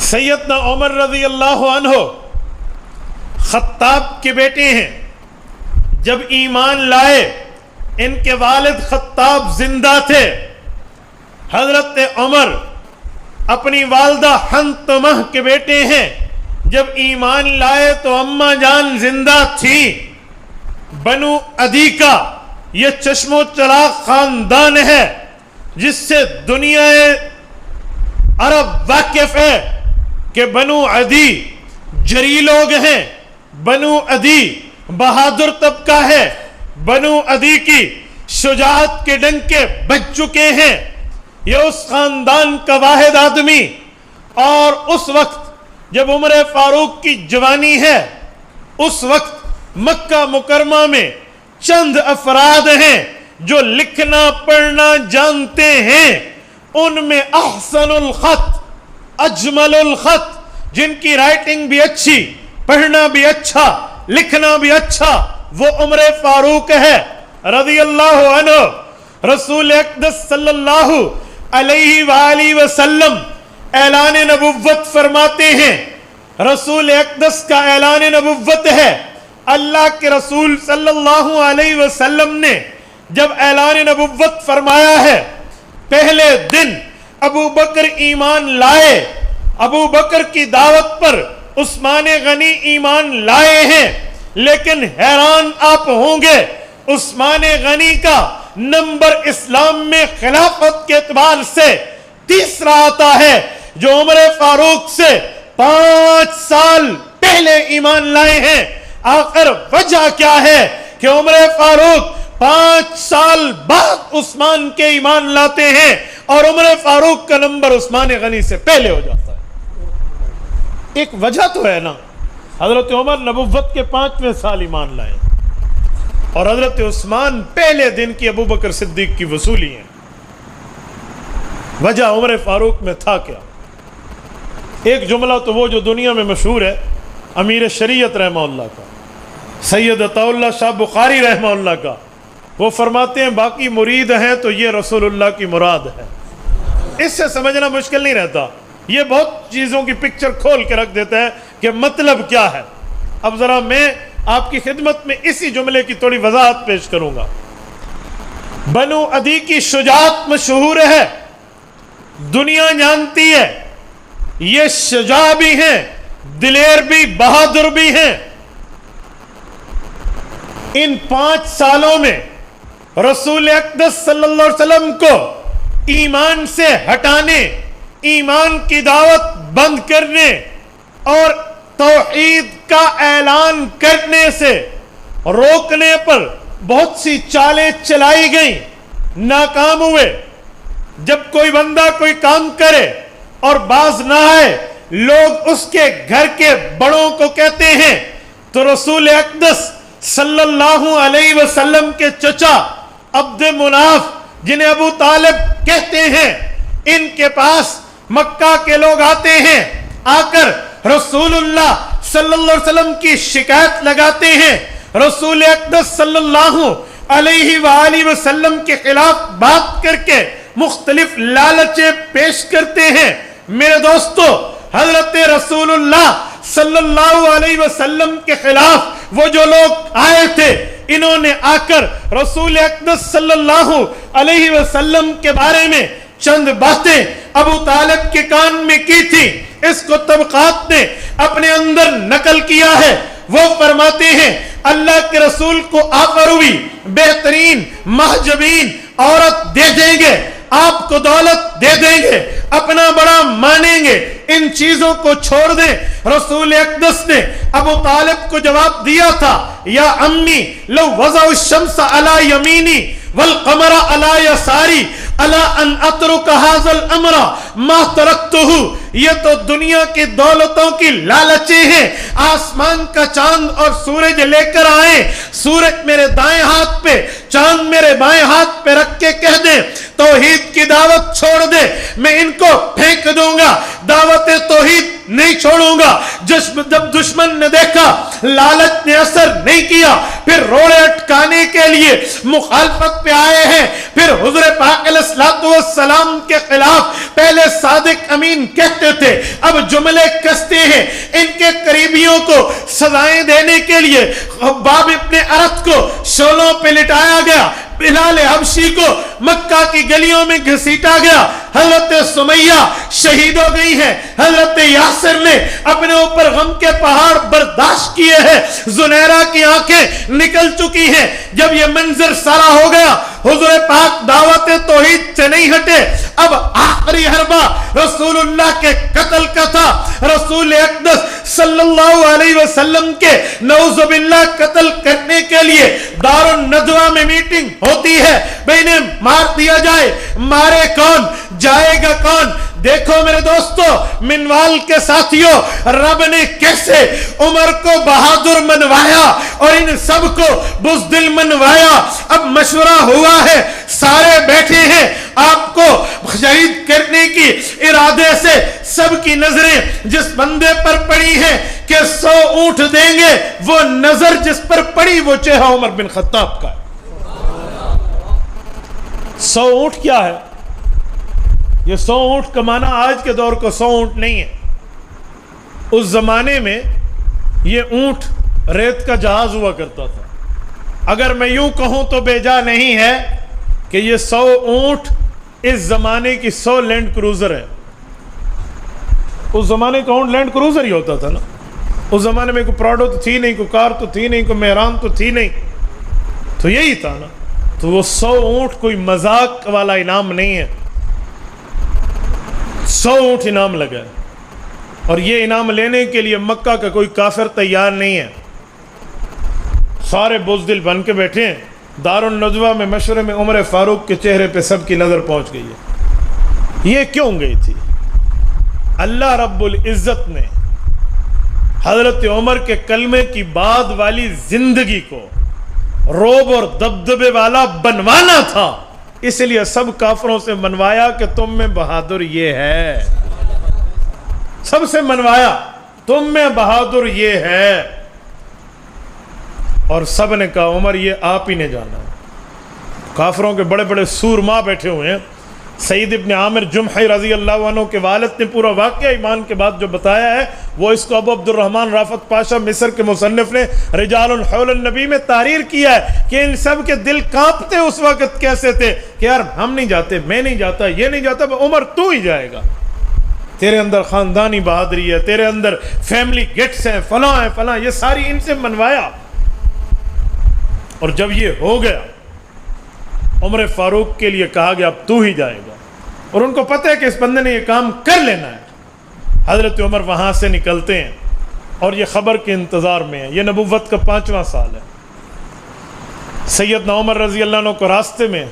سیدنا عمر رضی اللہ عنہ خطاب کے بیٹے ہیں. جب ایمان لائے ان کے والد خطاب زندہ تھے. حضرت عمر اپنی والدہ حنتمہ کے بیٹے ہیں. جب ایمان لائے تو اماں جان زندہ تھی. بنو عدی کا یہ چشم و چراغ خاندان ہے جس سے دنیا عرب واقف ہے کہ بنو عدی جری لوگ ہیں. بنو عدی بہادر طبقہ ہے. بنو عدی کی شجاعت کے ڈنکے بج چکے ہیں. یہ اس خاندان کا واحد آدمی. اور اس وقت جب عمر فاروق کی جوانی ہے اس وقت مکہ مکرمہ میں چند افراد ہیں جو لکھنا پڑھنا جانتے ہیں. ان میں احسن الخط اجمل الخط جن کی رائٹنگ بھی اچھی, پڑھنا بھی اچھا, لکھنا بھی اچھا, وہ عمر فاروق ہے رضی اللہ عنہ. رسول اقدس صلی اللہ علیہ وآلہ وسلم اعلان نبوت فرماتے ہیں. رسول اقدس کا اعلان نبوت ہے. اللہ کے رسول صلی اللہ علیہ وسلم نے جب اعلان نبوت فرمایا ہے, پہلے دن ابو بکر ایمان لائے. ابو بکر کی دعوت پر عثمان غنی ایمان لائے ہیں. لیکن حیران آپ ہوں گے, عثمان غنی کا نمبر اسلام میں خلافت کے اعتبار سے تیسرا آتا ہے, جو عمر فاروق سے 5 سال پہلے ایمان لائے ہیں. آخر وجہ کیا ہے کہ عمر فاروق 5 سال بعد عثمان کے ایمان لاتے ہیں اور عمر فاروق کا نمبر عثمان غنی سے پہلے ہو جاتا ہے؟ ایک وجہ تو ہے نا. حضرت عمر نبوت کے 5ویں سال ایمان لائے اور حضرت عثمان پہلے دن کی ابو بکر صدیق کی وصولی ہیں. وجہ عمر فاروق میں تھا کیا؟ ایک جملہ تو وہ جو دنیا میں مشہور ہے, امیر شریعت رحمہ اللہ کا, سید عطا اللہ شاہ بخاری رحمہ اللہ کا. وہ فرماتے ہیں باقی مرید ہیں تو یہ رسول اللہ کی مراد ہے. اس سے سمجھنا مشکل نہیں رہتا. یہ بہت چیزوں کی پکچر کھول کے رکھ دیتا ہے کہ مطلب کیا ہے. اب ذرا میں آپ کی خدمت میں اسی جملے کی تھوڑی وضاحت پیش کروں گا. بنو عدی کی شجاعت مشہور ہے, دنیا جانتی ہے. یہ شجاع بھی ہیں, دلیر بھی, بہادر بھی ہیں. ان 5 سالوں میں رسول اقدس صلی اللہ علیہ وسلم کو ایمان سے ہٹانے, ایمان کی دعوت بند کرنے اور توحید کا اعلان کرنے سے روکنے پر بہت سی چالیں چلائی گئیں, ناکام ہوئے. جب کوئی بندہ کوئی کام کرے اور باز نہ آئے, لوگ اس کے گھر کے بڑوں کو کہتے ہیں. تو رسول اقدس صلی اللہ علیہ وسلم کے چچا عبد مناف, جنہیں ابو طالب کہتے ہیں, ان کے پاس مکہ کے لوگ آتے ہیں. آ کر رسول اللہ صلی اللہ علیہ وسلم کی شکایت لگاتے ہیں. رسول اقدس صلی اللہ علیہ وآلہ وسلم کے خلاف بات کر کے مختلف لالچیں پیش کرتے ہیں. میرے دوستو, حضرت رسول اللہ صلی اللہ علیہ وسلم کے خلاف وہ جو لوگ آئے تھے, انہوں نے آ کر رسول اقدس صلی اللہ علیہ وسلم کے بارے میں چند باتیں ابو طالب کے کان میں کی تھی. اس کو طبقات نے اپنے اندر نقل کیا ہے. وہ فرماتے ہیں اللہ کے رسول کو آفر ہوئی بہترین محجبین عورت دے دیں گے, آپ کو دولت دے دیں گے, اپنا بڑا مانیں گے, ان چیزوں کو چھوڑ دیں. رسول اقدس نے ابو طالب کو جواب دیا تھا, یا امی لو وضع الشمس علی یمینی والقمر علی یساری الا ان اترک ھذا الامر ما ترکتہ. یہ تو دنیا کی دولتوں کی لالچیں ہیں. آسمان کا چاند اور سورج لے کر آئیں, سورج میرے دائیں ہاتھ پہ, چاند میرے بائیں ہاتھ پہ رکھ کے کہہ دیں توحید کی دعوت چھوڑ دے، میں ان کو پھینک دوں گا، دعوت توحید نہیں چھوڑوں گا۔ جب دشمن نے دیکھا لالچ نے اثر نہیں کیا، پھر روڑے اٹکانے کے لیے مخالفت پہ آئے ہیں۔ پھر حضور پاک علیہ الصلوۃ والسلام کے خلاف پہلے صادق امین کہتے تھے، اب جملے کستے ہیں۔ ان کے قریبیوں کو سزائیں دینے کے لیے خباب ابن ارت کو شولوں پہ لٹایا گیا، بلال حبشی کو مکہ کی گلیوں میں گھسیٹا گیا، حضرت سمیہ شہید ہو گئی ہے، حضرت یاسر نے اپنے اوپر غم کے پہاڑ برداشت کیے ہیں، زنیرہ کی آنکھیں نکل چکی ہیں۔ جب یہ منظر سارا ہو گیا، حضور پاک دعوت توحید سے نہیں ہٹے۔ اب آخری حربہ رسول اللہ کے قتل کا تھا۔ رسول اقدس صلی اللہ علیہ وسلم کے نعوذ باللہ قتل کرنے کے لیے دار الندوہ میں میٹنگ ہوتی ہے، بھئی انہیں مار دیا جائے، مارے کون، جائے گا کون؟ دیکھو میرے دوستو، منوال کے ساتھیوں، رب نے کیسے عمر کو بہادر منوایا اور ان سب کو بزدل منوایا۔ اب مشورہ ہوا ہے، سارے بیٹھے ہیں، آپ کو شہید کرنے کی ارادے سے سب کی نظریں جس بندے پر پڑی ہیں کہ 100 اونٹ دیں گے، وہ نظر جس پر پڑی وہ چہرہ عمر بن خطاب کا ہے۔ 100 اونٹ کیا ہے؟ یہ 100 اونٹ کا معنی آج کے دور کو 100 اونٹ نہیں ہے۔ اس زمانے میں یہ اونٹ ریت کا جہاز ہوا کرتا تھا۔ اگر میں یوں کہوں تو بے جا نہیں ہے کہ یہ 100 اونٹ اس زمانے کی 100 لینڈ کروزر ہے۔ اس زمانے کا اونٹ لینڈ کروزر ہی ہوتا تھا نا۔ اس زمانے میں کوئی پراڈو تو تھی نہیں، کوئی کار تو تھی نہیں، کوئی مہران تو تھی نہیں، تو یہی تھا نا۔ تو وہ 100 اونٹ کوئی مذاق والا انعام نہیں ہے، 100 اونٹ انعام لگا ہے، اور یہ انعام لینے کے لیے مکہ کا کوئی کافر تیار نہیں ہے۔ سارے بزدل بن کے بیٹھے ہیں۔ دار الندوہ میں مشورے میں عمر فاروق کے چہرے پہ سب کی نظر پہنچ گئی ہے۔ یہ کیوں گئی تھی؟ اللہ رب العزت نے حضرت عمر کے کلمے کی بعد والی زندگی کو روب اور دبدبے والا بنوانا تھا، اس لیے سب کافروں سے منوایا کہ تم میں بہادر یہ ہے، سب سے منوایا تم میں بہادر یہ ہے، اور سب نے کہا عمر یہ آپ ہی نے جانا ہے۔ کافروں کے بڑے بڑے سورما بیٹھے ہوئے ہیں۔ سعید ابن عامر جمحی رضی اللہ عنہ کے والد نے پورا واقعہ ایمان کے بعد جو بتایا ہے، وہ اس کو ابو عبد الرحمن رافت پاشا مصر کے مصنف نے رجال حول النبی میں تحریر کیا ہے کہ ان سب کے دل کانپتے اس وقت کیسے تھے کہ یار ہم نہیں جاتے، میں نہیں جاتا، یہ نہیں جاتا، عمر تو ہی جائے گا، تیرے اندر خاندانی بہادری ہے، تیرے اندر فیملی گٹس ہیں، فلاں ہیں فلاں، یہ ساری ان سے منوایا۔ اور جب یہ ہو گیا، عمر فاروق کے لیے کہا گیا اب تو ہی جائے گا، اور ان کو پتہ ہے کہ اس بندے نے یہ کام کر لینا ہے۔ حضرت عمر وہاں سے نکلتے ہیں اور یہ خبر کے انتظار میں ہیں۔ یہ نبوت کا 5واں سال ہے۔ سیدنا عمر رضی اللہ عنہ کو راستے میں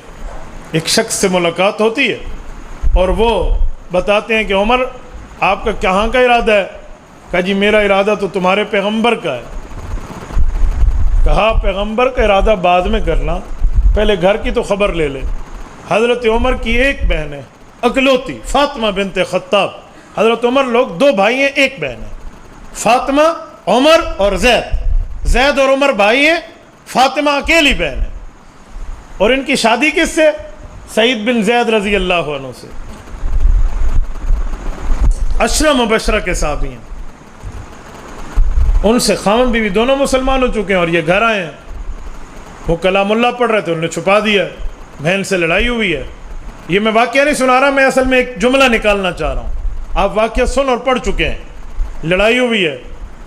ایک شخص سے ملاقات ہوتی ہے، اور وہ بتاتے ہیں کہ عمر آپ کا کہاں کا ارادہ ہے؟ کہا جی میرا ارادہ تو تمہارے پیغمبر کا ہے۔ کہا پیغمبر کا ارادہ بعد میں کرنا، پہلے گھر کی تو خبر لے لے۔ حضرت عمر کی ایک بہن ہے اکلوتی، فاطمہ بنت خطاب۔ حضرت عمر لوگ 2 بھائی ہیں، ایک بہن ہے، فاطمہ، عمر اور زید۔ زید اور عمر بھائی ہیں، فاطمہ اکیلی بہن ہے، اور ان کی شادی کس سے؟ سعید بن زید رضی اللہ عنہ سے، عشرہ مبشرہ کے صحابی ہیں۔ ان سے خاوند بیوی دونوں مسلمان ہو چکے ہیں، اور یہ گھر آئے ہیں۔ وہ کلام اللہ پڑھ رہے تھے، انہوں نے چھپا دیا، بہن سے لڑائی ہوئی ہے۔ یہ میں واقعہ نہیں سنا رہا، میں اصل میں ایک جملہ نکالنا چاہ رہا ہوں۔ آپ واقعہ سن اور پڑھ چکے ہیں۔ لڑائی ہوئی ہے،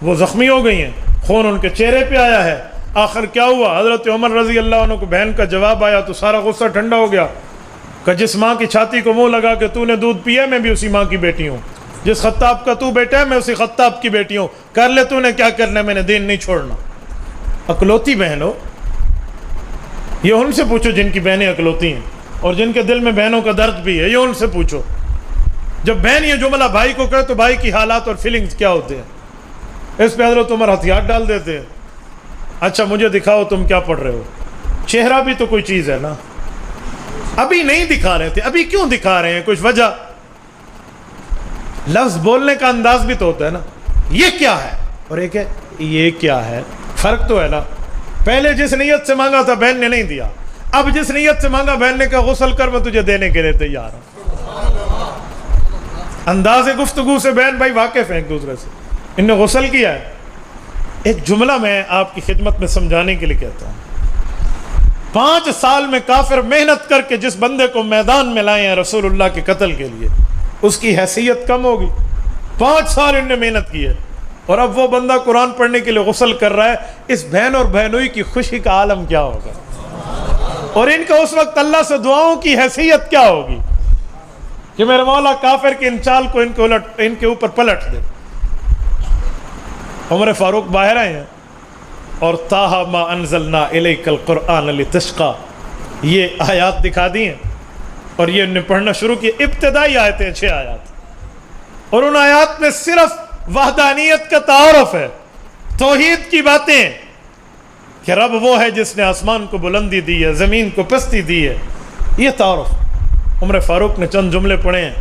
وہ زخمی ہو گئی ہیں، خون ان کے چہرے پہ آیا ہے۔ آخر کیا ہوا؟ حضرت عمر رضی اللہ عنہ کو بہن کا جواب آیا تو سارا غصہ ٹھنڈا ہو گیا کہ جس ماں کی چھاتی کو منہ لگا کہ تو نے دودھ پیا، میں بھی اسی ماں کی بیٹی ہوں، جس خطاب کا تو بیٹا ہے میں اسی خطاب کی بیٹی ہوں، کر لے تو نے کیا کرنا ہے، میں نے دین نہیں چھوڑنا۔ اکلوتی بہن ہو، یہ ان سے پوچھو جن کی بہنیں اکلوتی ہیں اور جن کے دل میں بہنوں کا درد بھی ہے، یہ ان سے پوچھو۔ جب بہن یہ جملہ بھائی کو کہے تو بھائی کی حالات اور فیلنگز کیا ہوتے ہیں؟ اس پہ حضرت عمر ہتھیار ڈال دیتے ہیں۔ اچھا مجھے دکھاؤ تم کیا پڑھ رہے ہو۔ چہرہ بھی تو کوئی چیز ہے نا. ابھی نہیں دکھا رہے تھے, ابھی کیوں دکھا رہے ہیں؟ کچھ وجہ. لفظ بولنے کا انداز بھی تو ہوتا ہے نا. یہ کیا ہے اور ایک ہے یہ کیا ہے, فرق تو ہے نا. پہلے جس نیت سے مانگا تھا بہن نے نہیں دیا, اب جس نیت سے مانگا بہن نے کہا غسل کر, میں تجھے دینے کے لیے تیار ہوں. انداز گفتگو سے بہن بھائی واقف ہیں ایک دوسرے سے, ان نے غسل کیا ہے. ایک جملہ میں آپ کی خدمت میں سمجھانے کے لیے کہتا ہوں. 5 سال میں کافر محنت کر کے جس بندے کو میدان میں لائے ہیں رسول اللہ کے قتل کے لیے, اس کی حیثیت کم ہوگی؟ 5 سال ان نے محنت کی ہے, اور اب وہ بندہ قرآن پڑھنے کے لیے غسل کر رہا ہے. اس بہن اور بہنوئی کی خوشی کا عالم کیا ہوگا, اور ان کا اس وقت اللہ سے دعاؤں کی حیثیت کیا ہوگی کہ میرے مولا کافر کے ان چال کو ان کے اوپر پلٹ دے. عمر فاروق باہر آئے ہیں اور طٰہٰ ما انزلنا الیک القرآن لتشقیٰ یہ آیات دکھا دی ہیں, اور یہ انہیں پڑھنا شروع کی. ابتدائی آیتیں 6 آیات, اور ان آیات میں صرف وحدانیت کا تعارف ہے, توحید کی باتیں کہ رب وہ ہے جس نے آسمان کو بلندی دی ہے, زمین کو پستی دی ہے, یہ تعارف. عمر فاروق نے چند جملے پڑھے ہیں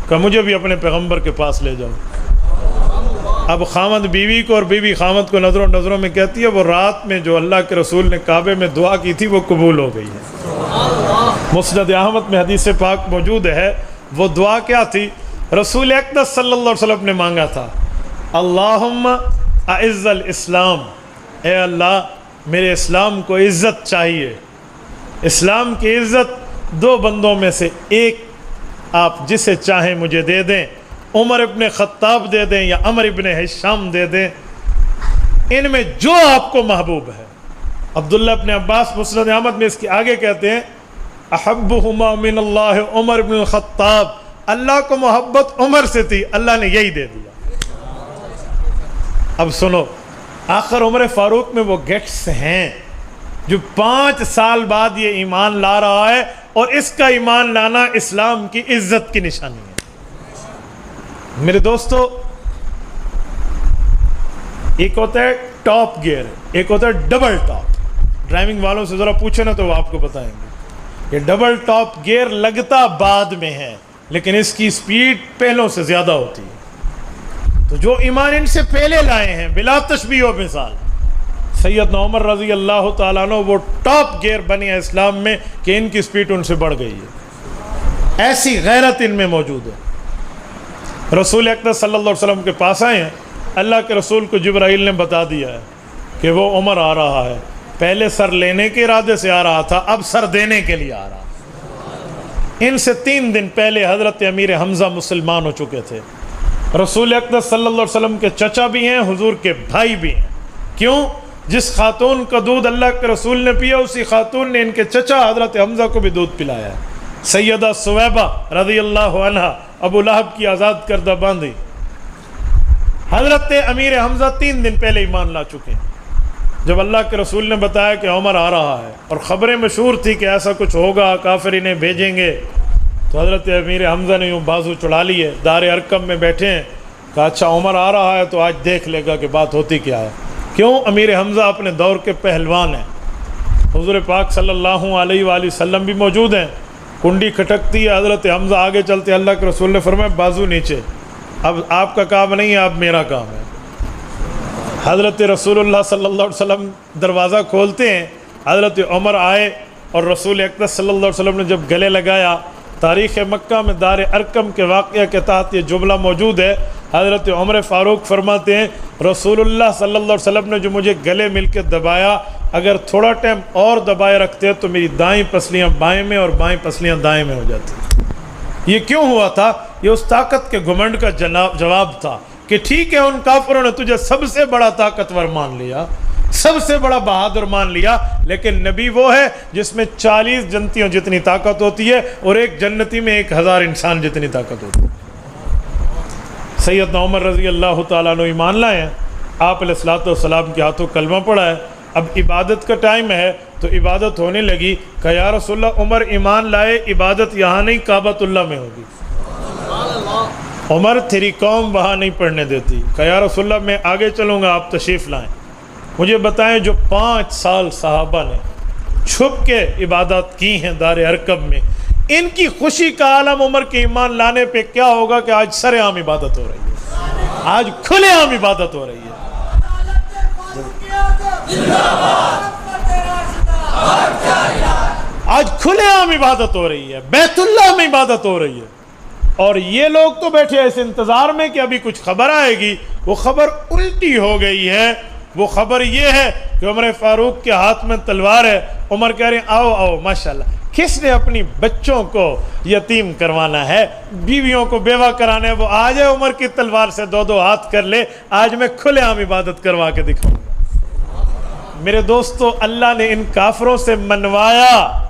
کہ مجھے بھی اپنے پیغمبر کے پاس لے جاؤ. اب خامد بیوی کو اور بیوی خامد کو نظروں میں کہتی ہے وہ رات میں جو اللہ کے رسول نے کعبے میں دعا کی تھی وہ قبول ہو گئی ہے. مسند احمد میں حدیث پاک موجود ہے. وہ دعا کیا تھی؟ رسول اقدس صلی اللہ علیہ وسلم نے مانگا تھا, اللہم اعز الاسلام, اے اللہ میرے اسلام کو عزت چاہیے. اسلام کی عزت 2 بندوں میں سے ایک آپ جسے چاہیں مجھے دے دیں, عمر ابن خطاب دے دیں یا عمر ابن ہشام دے دیں, ان میں جو آپ کو محبوب ہے. عبداللہ ابن عباس مسند احمد میں اس کے آگے کہتے ہیں احبہما من اللہ عمر ابن الخطاب, اللہ کو محبت عمر سے تھی, اللہ نے یہی دے دیا. اب سنو, آخر عمر فاروق میں وہ گیٹس ہیں جو 5 سال بعد یہ ایمان لا رہا ہے, اور اس کا ایمان لانا اسلام کی عزت کی نشانی ہے. میرے دوستو, ایک ہوتا ہے ٹاپ گیئر, ایک ہوتا ہے ڈبل ٹاپ. ڈرائیونگ والوں سے ذرا پوچھو نا تو وہ آپ کو بتائیں گے. یہ ڈبل ٹاپ گیئر لگتا بعد میں ہے, لیکن اس کی سپیڈ پہلوں سے زیادہ ہوتی ہے. تو جو ایمان ان سے پہلے لائے ہیں بلا تشبیہ و مثال, سیدنا عمر رضی اللہ تعالیٰ عنہ وہ ٹاپ گیئر بنی ہے اسلام میں کہ ان کی سپیڈ ان سے بڑھ گئی ہے. ایسی غیرت ان میں موجود ہے. رسول اقدس صلی اللہ علیہ وسلم کے پاس آئے ہیں, اللہ کے رسول کو جبرائیل نے بتا دیا ہے کہ وہ عمر آ رہا ہے. پہلے سر لینے کے ارادے سے آ رہا تھا, اب سر دینے کے لیے آ رہا. ان سے 3 دن پہلے حضرت امیر حمزہ مسلمان ہو چکے تھے. رسول اقدس صلی اللہ علیہ وسلم کے چچا بھی ہیں, حضور کے بھائی بھی ہیں. کیوں؟ جس خاتون کا دودھ اللہ کے رسول نے پیا, اسی خاتون نے ان کے چچا حضرت حمزہ کو بھی دودھ پلایا ہے. سیدہ سویبہ رضی اللہ عنہا ابو لہب کی آزاد کردہ باندھی. حضرت امیر حمزہ 3 دن پہلے ایمان لا چکے ہیں. جب اللہ کے رسول نے بتایا کہ عمر آ رہا ہے, اور خبریں مشہور تھی کہ ایسا کچھ ہوگا, کافر انہیں بھیجیں گے, تو حضرت امیر حمزہ نے یوں بازو چڑھا لیے, دار ارقم میں بیٹھے ہیں. کہا اچھا عمر آ رہا ہے تو آج دیکھ لے گا کہ بات ہوتی کیا ہے. کیوں؟ امیر حمزہ اپنے دور کے پہلوان ہیں. حضور پاک صلی اللہ علیہ وآلہ وسلم بھی موجود ہیں. کنڈی کھٹکتی ہے, حضرت حمزہ آگے چلتے, اللہ کے رسول نے فرمایا بازو نیچے, اب آپ کا کام نہیں ہے, اب میرا کام ہے. حضرت رسول اللہ صلی اللہ علیہ وسلم دروازہ کھولتے ہیں, حضرت عمر آئے, اور رسول اقدس صلی اللہ علیہ وسلم نے جب گلے لگایا. تاریخ مکہ میں دار ارقم کے واقعہ کے تحت یہ جملہ موجود ہے. حضرت عمر فاروق فرماتے ہیں رسول اللہ صلی اللہ علیہ وسلم نے جو مجھے گلے مل کے دبایا, اگر تھوڑا ٹائم اور دبائے رکھتے تو میری دائیں پسلیاں بائیں میں اور بائیں پسلیاں دائیں میں ہو جاتی. یہ کیوں ہوا تھا؟ یہ اس طاقت کے گھمنڈ کا جواب تھا کہ ٹھیک ہے ان کافروں نے تجھے سب سے بڑا طاقتور مان لیا, سب سے بڑا بہادر مان لیا, لیکن نبی وہ ہے جس میں 40 جنتیوں جتنی طاقت ہوتی ہے, اور ایک جنتی میں 1000 انسان جتنی طاقت ہوتی ہے. سیدنا عمر رضی اللہ تعالیٰ عنہ ایمان لائے ہیں, آپ علیہ الصلوۃ والسلام کے ہاتھوں کلمہ پڑھا ہے. اب عبادت کا ٹائم ہے تو عبادت ہونے لگی. کہ یا رسول اللہ عمر ایمان لائے, عبادت یہاں نہیں کعبۃ اللہ میں ہوگی. عمر تیری قوم وہاں نہیں پڑھنے دیتی. کہ یا رسول اللہ میں آگے چلوں گا, آپ تشریف لائیں. مجھے بتائیں جو 5 سال صحابہ نے چھپ کے عبادات کی ہیں دار ارکم میں، ان کی خوشی کا عالم عمر کے ایمان لانے پہ کیا ہوگا کہ آج سر عام عبادت ہو رہی ہے، آج کھلے عام عبادت ہو رہی ہے۔ آج کھلے عام عبادت ہو رہی ہے، بیت اللہ میں عبادت ہو رہی ہے، اور یہ لوگ تو بیٹھے ایسے انتظار میں کہ ابھی کچھ خبر آئے گی۔ وہ خبر الٹی ہو گئی ہے۔ وہ خبر یہ ہے کہ عمر فاروق کے ہاتھ میں تلوار ہے، عمر کہہ رہے ہیں آؤ آؤ ماشاءاللہ۔ کس نے اپنی بچوں کو یتیم کروانا ہے، بیویوں کو بیوہ کرانا ہے، وہ آ جائے عمر کی تلوار سے دو دو ہاتھ کر لے، آج میں کھلے عام عبادت کروا کے دکھاؤں گا۔ میرے دوستو، اللہ نے ان کافروں سے منوایا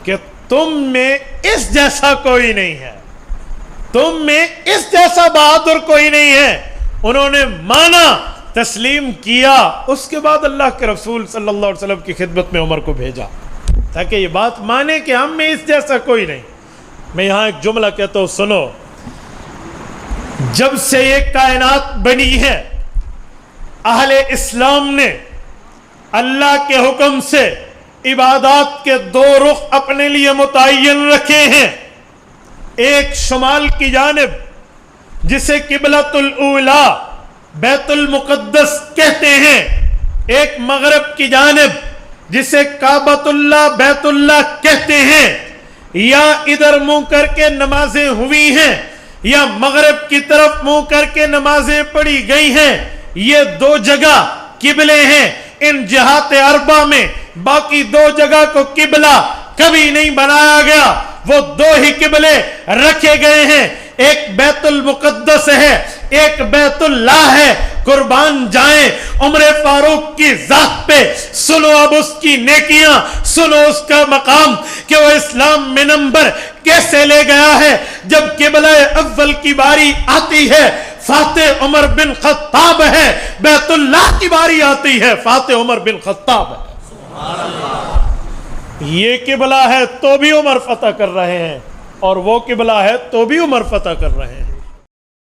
کہ تم میں اس جیسا کوئی نہیں ہے، تم میں اس جیسا بہادر کوئی نہیں ہے۔ انہوں نے مانا، تسلیم کیا، اس کے بعد اللہ کے رسول صلی اللہ علیہ وسلم کی خدمت میں عمر کو بھیجا تاکہ یہ بات مانے کہ ہم میں اس جیسا کوئی نہیں۔ میں یہاں ایک جملہ کہتا ہوں، سنو۔ جب سے یہ کائنات بنی ہے، اہل اسلام نے اللہ کے حکم سے عبادات کے دو رخ اپنے لیے متعین رکھے ہیں، ایک شمال کی جانب جسے قبلۃ الاولی بیت المقدس کہتے ہیں، ایک مغرب کی جانب جسے کعبۃ اللہ بیت اللہ کہتے ہیں۔ یا ادھر منہ کر کے نمازیں ہوئی ہیں یا مغرب کی طرف منہ کر کے نمازیں پڑھی گئی ہیں، یہ دو جگہ قبلے ہیں ان جہات اربع میں۔ باقی دو جگہ کو قبلہ کبھی نہیں بنایا گیا، وہ دو ہی قبلے رکھے گئے ہیں، ایک بیت المقدس ہے، ایک بیت اللہ ہے۔ قربان جائیں عمر فاروق کی ذات پہ، سنو اب اس کی نیکیاں، سنو اس کا مقام کہ وہ اسلام میں نمبر کیسے لے گیا ہے۔ جب قبلہ اول کی باری آتی ہے فاتح عمر بن خطاب ہے، بیت اللہ کی باری آتی ہے فاتح عمر بن خطاب ہے۔ یہ قبلہ ہے تو بھی عمر فتح کر رہے ہیں، اور وہ قبلہ ہے تو بھی عمر فتح کر رہے ہیں۔